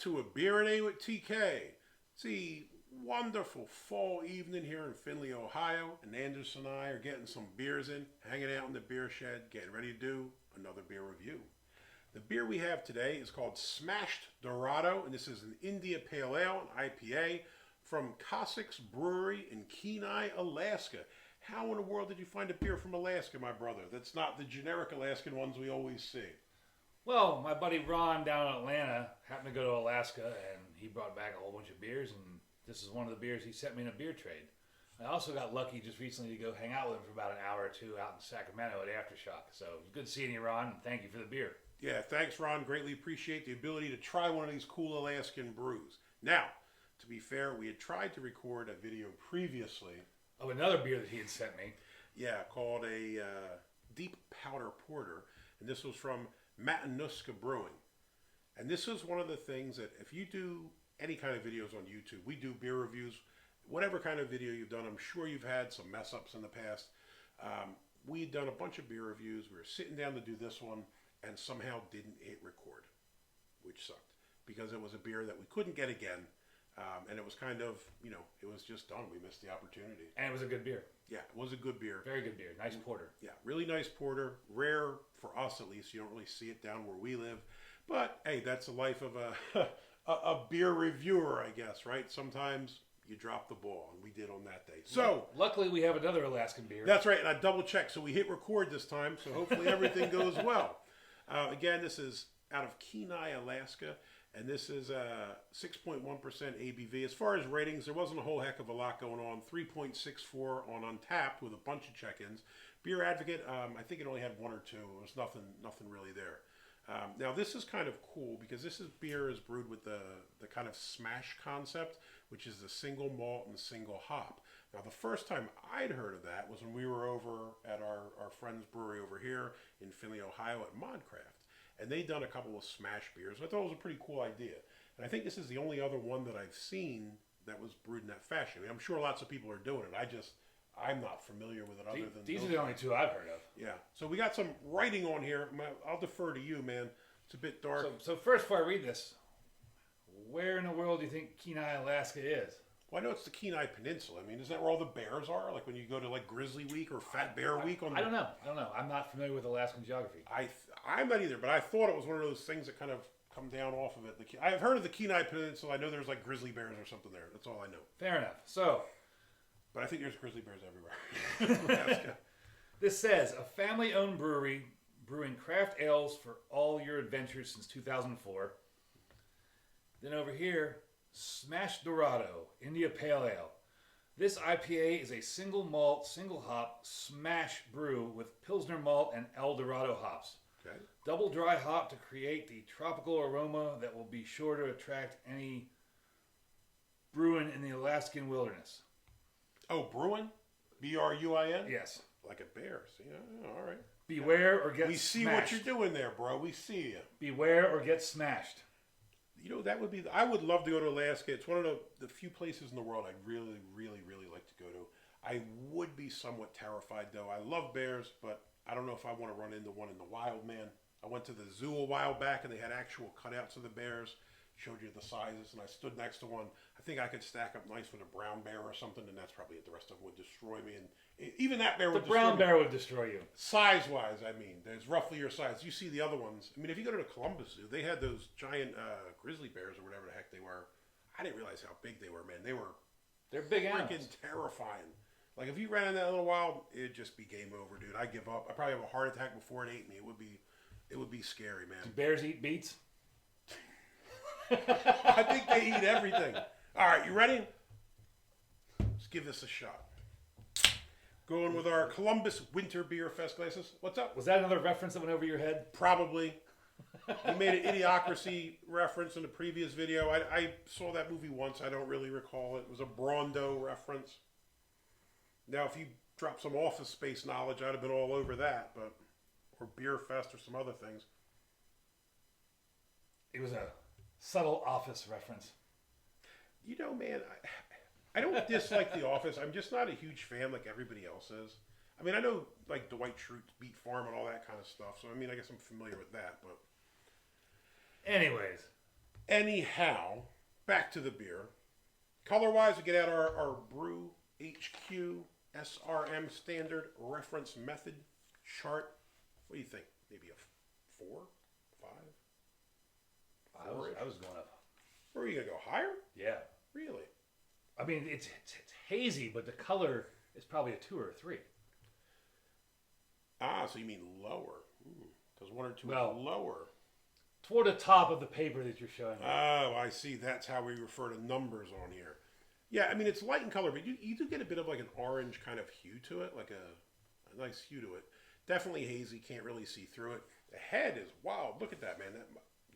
to a beer day with TK. It's a wonderful fall evening here in Findlay, Ohio, and Anders and I are getting some beers in, hanging out in the beer shed, getting ready to do another beer review. The beer we have today is called Smashed Dorado, and this is an India Pale Ale, an IPA, from Kassik's Brewery in Kenei, Alaska. How in the world did you find a beer from Alaska, my brother, that's not the generic Alaskan ones we always see? Well, my buddy Ron down in Atlanta happened to go to Alaska, and he brought back a whole bunch of beers, and this is one of the beers he sent me in a beer trade. I also got lucky just recently to go hang out with him for about an hour or two out in Sacramento at Aftershock. So it was good seeing you, Ron, and thank you for the beer. Yeah, thanks, Ron. Greatly appreciate the ability to try one of these cool Alaskan brews. Now, to be fair, we had tried to record a video previously of another beer that he had sent me. Yeah, called a Deep Powder Porter, and this was from Matanuska Brewing. And this is one of the things that if you do any kind of videos on YouTube, we do beer reviews, whatever kind of video you've done, I'm sure you've had some mess ups in the past. We'd done a bunch of beer reviews. We were sitting down to do this one and somehow didn't hit record, which sucked because it was a beer that we couldn't get again. And it was kind of, it was just done. We missed the opportunity. And it was a good beer. Yeah, it was a good beer. Very good beer. Nice porter. Yeah, really nice porter. Rare for us, at least. You don't really see it down where we live. But, hey, that's the life of a beer reviewer, I guess, right? Sometimes you drop the ball, and we did on that day. So, luckily, we have another Alaskan beer. That's right, and I double-checked. So we hit record this time, so hopefully everything goes well. Again, this is out of Kenai, Alaska. And this is 6.1% ABV. As far as ratings, there wasn't a whole heck of a lot going on. 3.64 on Untapped with a bunch of check-ins. Beer Advocate, I think it only had one or two. It was nothing really there. Now this is kind of cool because beer is brewed with the kind of smash concept, which is the single malt and single hop. Now the first time I'd heard of that was when we were over at our friend's brewery over here in Findlay, Ohio at Modcraft. And they'd done a couple of smash beers. I thought it was a pretty cool idea. And I think this is the only other one that I've seen that was brewed in that fashion. I mean, I'm sure lots of people are doing it. I'm not familiar with it other than these are the only two I've heard of. Yeah. So we got some writing on here. I'll defer to you, man. It's a bit dark. So first, before I read this, where in the world do you think Kenai, Alaska is? Well, I know it's the Kenai Peninsula. I mean, isn't that where all the bears are? Like when you go to like Grizzly Week or Fat Bear Week? I don't know. I'm not familiar with Alaskan geography. I'm not either, but I thought it was one of those things that kind of come down off of it. I've heard of the Kenai Peninsula. I know there's like grizzly bears or something there. That's all I know. Fair enough. So, but I think there's grizzly bears everywhere. Alaska. This says, a family-owned brewery brewing craft ales for all your adventures since 2004. Then over here, Smashed Dorado, India Pale Ale. This IPA is a single malt, single hop smash brew with Pilsner malt and El Dorado hops. Okay. Double dry hop to create the tropical aroma that will be sure to attract any Bruin in the Alaskan wilderness. Oh, Bruin? B-R-U-I-N? Yes. Like a bear. See, all right. Beware or get We see smashed. what you're doing there, bro. We see you. Beware or get smashed. That would be... I would love to go to Alaska. It's one of the few places in the world I'd really, really, really like to go to. I would be somewhat terrified, though. I love bears, but I don't know if I want to run into one in the wild, man. I went to the zoo a while back, and they had actual cutouts of the bears. Showed you the sizes, and I stood next to one. I think I could stack up nice with a brown bear or something, and that's probably it. The rest of them would destroy me, and even that bear would destroy me. The brown bear would destroy you. Size-wise, I mean. There's roughly your size. You see the other ones. I mean, if you go to the Columbus Zoo, they had those giant grizzly bears or whatever the heck they were. I didn't realize how big they were, man. They're big freaking animals. Terrifying. Like, if you ran in that little wild, it'd just be game over, dude. I'd give up. I'd probably have a heart attack before it ate me. It would be scary, man. Do bears eat beets? I think they eat everything. All right, you ready? Let's give this a shot. Going with our Columbus Winter Beer Fest glasses. What's up? Was that another reference that went over your head? Probably. You made an Idiocracy reference in the previous video. I saw that movie once. I don't really recall it. It was a Brondo reference. Now, if you drop some Office Space knowledge, I'd have been all over that. Or Beer Fest or some other things. It was a subtle Office reference. You know, man, I don't dislike The Office. I'm just not a huge fan like everybody else is. I mean, I know, like, Dwight Schrute's Beat Farm and all that kind of stuff. So, I mean, I guess I'm familiar with that, but... Anyways. Anyhow, back to the beer. Color-wise, we get out our Brew HQ SRM standard reference method chart. What do you think? Maybe a 4, 5? I was going up. Where are you gonna go? Higher? Yeah. Really? I mean, it's hazy, but the color is probably a 2 or a 3. Ah, so you mean lower? Because 1 or 2 Well, is lower. Toward the top of the paper that you're showing me. Oh, I see. That's how we refer to numbers on here. Yeah, I mean, it's light in color, but you do get a bit of like an orange kind of hue to it, like a nice hue to it. Definitely hazy. Can't really see through it. The head is wild. Look at that, man.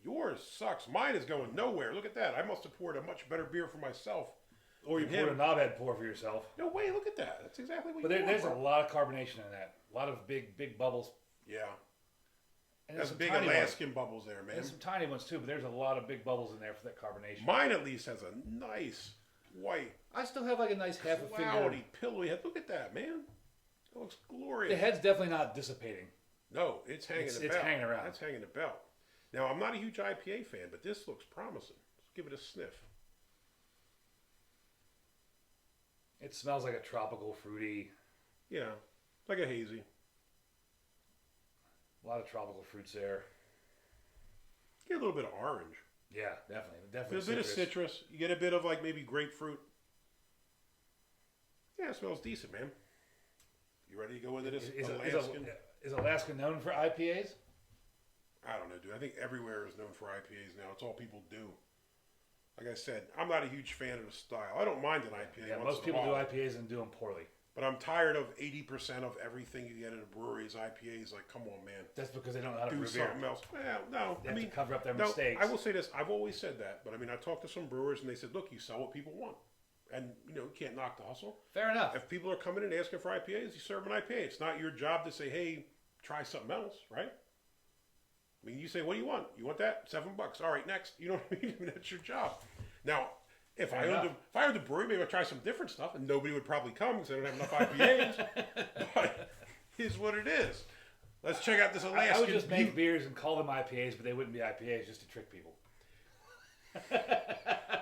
Yours sucks. Mine is going nowhere. Look at that. I must have poured a much better beer for myself. Or you poured a knobhead pour for yourself. No way. Look at that. That's exactly what But you want. there's a lot of carbonation in that. A lot of big bubbles. Yeah. And That's big Alaskan bubbles there, man. There's some tiny ones too, but there's a lot of big bubbles in there for that carbonation. Mine at least has a nice white, I still have like a nice half a finger. cloudy, pillowy head. Look at that, man. It looks glorious. The head's definitely not dissipating. No, it's hanging the belt. It's hanging around. That's hanging the belt. Now, I'm not a huge IPA fan, but this looks promising. Let's give it a sniff. It smells like a tropical, fruity. Yeah, like a hazy. A lot of tropical fruits there. Get a little bit of orange. Yeah, definitely. Get a bit of citrus. You get a bit of like maybe grapefruit. Yeah, it smells decent, man. You ready to go into this Alaskan? Is Alaska known for IPAs? I don't know, dude. I think everywhere is known for IPAs now. It's all people do. Like I said, I'm not a huge fan of the style. I don't mind an IPA. Yeah, once most in a people do while, IPAs and do them poorly. but I'm tired of 80% of everything you get at a brewery is IPAs. Like, come on, man. That's because they don't know how to Do brew beer. something else. Well, no. They have to cover up their mistakes. I will say this. I've always said that, but I mean, I talked to some brewers and they said, look, you sell what people want. And, you can't knock the hustle. Fair enough. If people are coming in asking for IPAs, you serve an IPA. It's not your job to say, hey, try something else, right? I mean, you say, what do you want? You want that? $7. All right, next. You know what I mean? That's your job. Now, if I owned a brewery, maybe I'd try some different stuff, and nobody would probably come because they don't have enough IPAs. But here's what it is. Let's check out this Alaskan. I would just make beers and call them IPAs, but they wouldn't be IPAs just to trick people.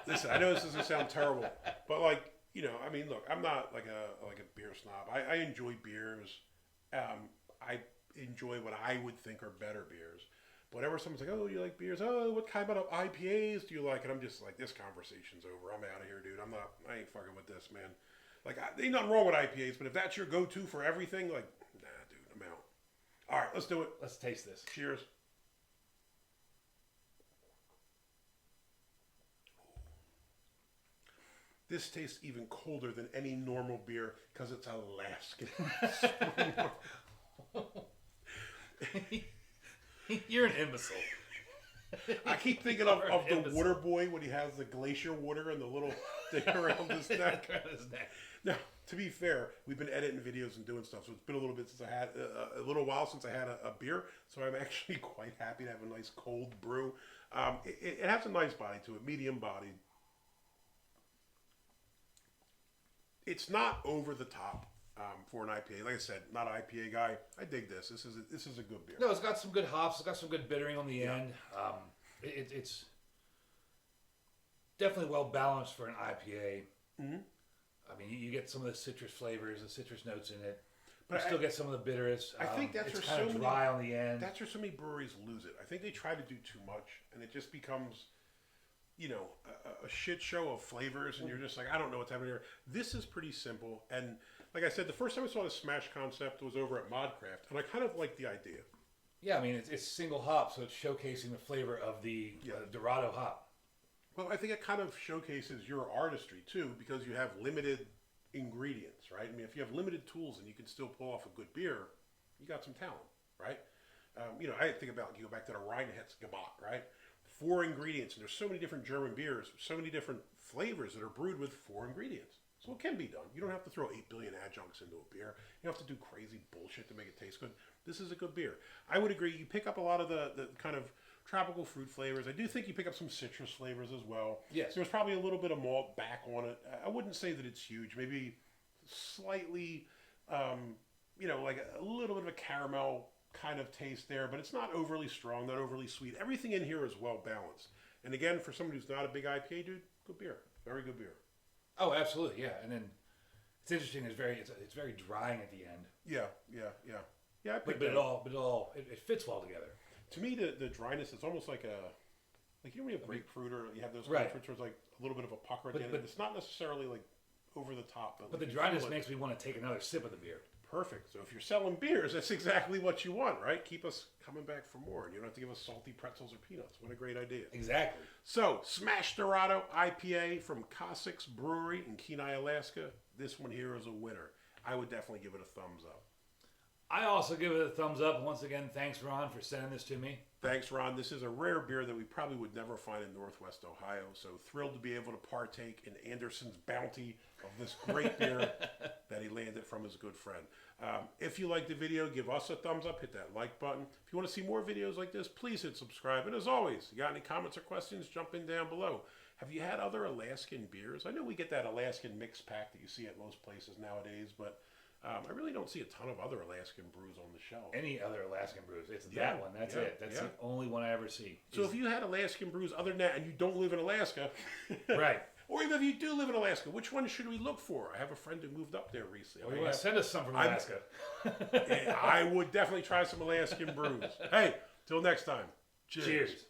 Listen, I know this doesn't sound terrible, but like, I mean, look, I'm not like a beer snob. I enjoy beers. I enjoy what I would think are better beers. But whenever someone's like, oh, you like beers? Oh, what kind of IPAs do you like? And I'm just like, this conversation's over. I'm out of here, dude. I ain't fucking with this, man. Like, ain't nothing wrong with IPAs, but if that's your go-to for everything, like, nah, dude, I'm out. All right, let's do it. Let's taste this. Cheers. This tastes even colder than any normal beer because it's Alaskan. You're an imbecile. I keep thinking of the water boy when he has the glacier water and the little thing around his neck. Now, to be fair, we've been editing videos and doing stuff, so it's been a little bit since I had a little while since I had a beer. So I'm actually quite happy to have a nice cold brew. It has a nice body to it, medium bodied. It's not over the top for an IPA. Like I said, not an IPA guy. I dig this. This is a good beer. No, it's got some good hops. It's got some good bittering on the end. It's definitely well balanced for an IPA. Mm-hmm. I mean, you get some of the citrus flavors, the citrus notes in it. But you still get some of the bitters. I think that's it's where kind of dry on the end. That's where so many breweries lose it. I think they try to do too much, and it just becomes, a shit show of flavors, and you're just like, I don't know what's happening here. This is pretty simple, and like I said, the first time I saw the Smash concept was over at Modcraft, and I kind of liked the idea. Yeah, I mean, it's single hop, so it's showcasing the flavor of the Dorado hop. Well, I think it kind of showcases your artistry, too, because you have limited ingredients, right? I mean, if you have limited tools and you can still pull off a good beer, you got some talent, right? I think about, you go back to the Reinheitsgebot, right? 4 ingredients, and there's so many different German beers, so many different flavors that are brewed with 4 ingredients. So it can be done. You don't have to throw 8 billion adjuncts into a beer. You don't have to do crazy bullshit to make it taste good. This is a good beer. I would agree. You pick up a lot of the kind of tropical fruit flavors. I do think you pick up some citrus flavors as well. Yes. There's probably a little bit of malt back on it. I wouldn't say that it's huge. Maybe slightly, like a little bit of a caramel kind of taste there, but it's not overly strong, not overly sweet. Everything in here is well balanced. And again, for somebody who's not a big IPA dude, good beer. Very good beer. Oh, absolutely, yeah. And then it's interesting. It's very drying at the end. Yeah. I But it fits well together. To me, the dryness is almost like you know when you have grapefruit or you have those Right. grapefruits where it's like a little bit of a pucker at the end. It's not necessarily like over the top. But like the you dryness feel it. makes me want to take another sip of the beer. Perfect. So if you're selling beers, that's exactly what you want, right? Keep us coming back for more. And you don't have to give us salty pretzels or peanuts. What a great idea. Exactly. So, Smash Dorado IPA from Kassik's Brewery in Kenai, Alaska. This one here is a winner. I would definitely give it a thumbs up. I also give it a thumbs up. Once again, thanks, Ron, for sending this to me. Thanks, Ron. This is a rare beer that we probably would never find in Northwest Ohio. So thrilled to be able to partake in Anderson's bounty of this great beer that he landed from his good friend. If you like the video, give us a thumbs up. Hit that like button. If you want to see more videos like this, please hit subscribe. And as always, you got any comments or questions, jump in down below. Have you had other Alaskan beers? I know we get that Alaskan mix pack that you see at most places nowadays, but I really don't see a ton of other Alaskan brews on the shelf. Any other Alaskan brews? It's Yeah, that one. That's yeah, it. That's yeah. the only one I ever see. So if you had Alaskan brews other than that and you don't live in Alaska, Right. or even if you do live in Alaska, which one should we look for? I have a friend who moved up there recently. Or you want to send us some from Alaska? I would definitely try some Alaskan brews. Hey, till next time. Cheers.